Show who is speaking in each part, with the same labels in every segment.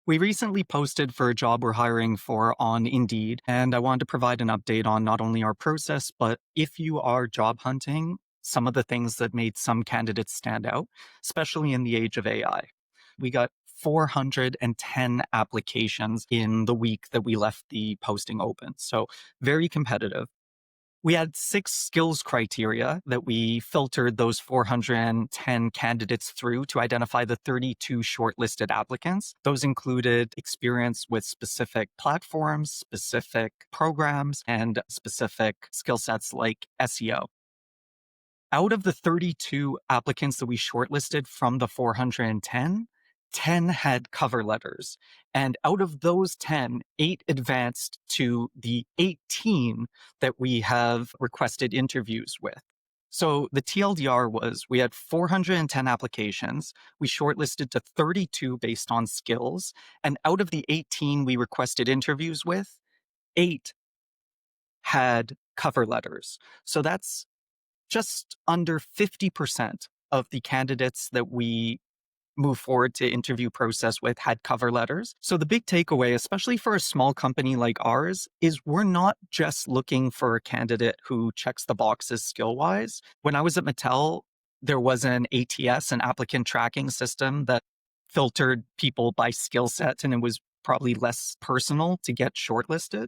Speaker 1: We recently posted for a job we're hiring for on Indeed, and I wanted to provide an update on not only our process, but if you are job hunting, some of the things that made some candidates stand out, especially in the age of AI. We got 410 applications in the week that we left the posting open. So very competitive. We had 6 skills criteria that we filtered those 410 candidates through to identify the 32 shortlisted applicants. Those included experience with specific platforms, specific programs, and specific skill sets like SEO. Out of the 32 applicants that we shortlisted from the 410, 10 had cover letters. And out of those 10, 8 advanced to the 18 that we have requested interviews with. So the TLDR was we had 410 applications. We shortlisted to 32 based on skills. And out of the 18 we requested interviews with, 8 had cover letters. So that's just under 50% of the candidates that we move forward to interview process with had cover letters. So the big takeaway, especially for a small company like ours, is we're not just looking for a candidate who checks the boxes skill-wise. When I was at Mattel, there was an ATS, an applicant tracking system that filtered people by skill set, and it was probably less personal to get shortlisted,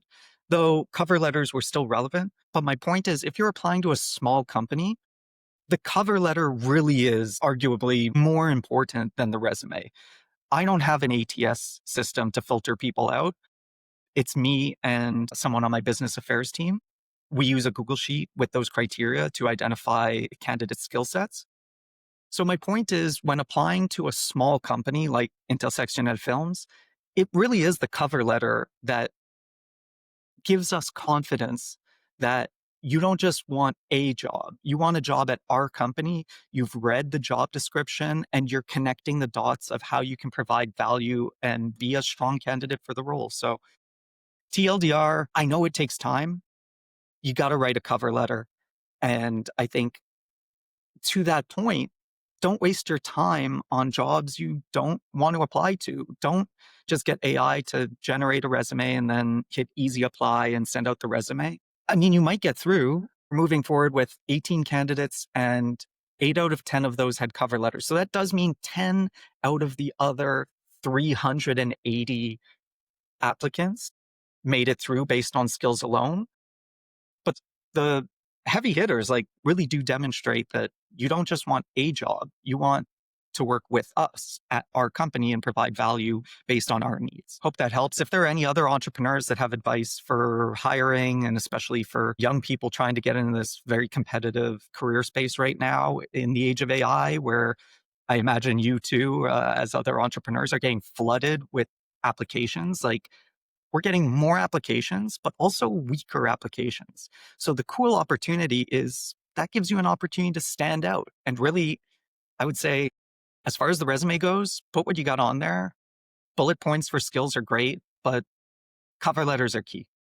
Speaker 1: though cover letters were still relevant. But my point is, if you're applying to a small company, the cover letter really is arguably more important than the resume. I don't have an ATS system to filter people out. It's me and someone on my business affairs team. We use a Google Sheet with those criteria to identify candidate skill sets. So my point is, when applying to a small company like Intersectionnel Films, it really is the cover letter that gives us confidence that you don't just want a job. You want a job at our company. You've read the job description and you're connecting the dots of how you can provide value and be a strong candidate for the role. So TLDR, I know it takes time. You got to write a cover letter. And I think to that point, don't waste your time on jobs you don't want to apply to. Don't just get AI to generate a resume and then hit easy apply and send out the resume. I mean, you might get through. Moving forward with 18 candidates, and 8 out of 10 of those had cover letters. So that does mean 10 out of the other 380 applicants made it through based on skills alone. But the heavy hitters really do demonstrate that you don't just want a job. You want to work with us at our company and provide value based on our needs. Hope that helps. If there are any other entrepreneurs that have advice for hiring, and especially for young people trying to get into this very competitive career space right now in the age of AI, where I imagine you too, as other entrepreneurs, are getting flooded with applications, we're getting more applications, but also weaker applications. So the cool opportunity is that gives you an opportunity to stand out. And really, I would say, as far as the resume goes, put what you got on there. Bullet points for skills are great, but cover letters are key.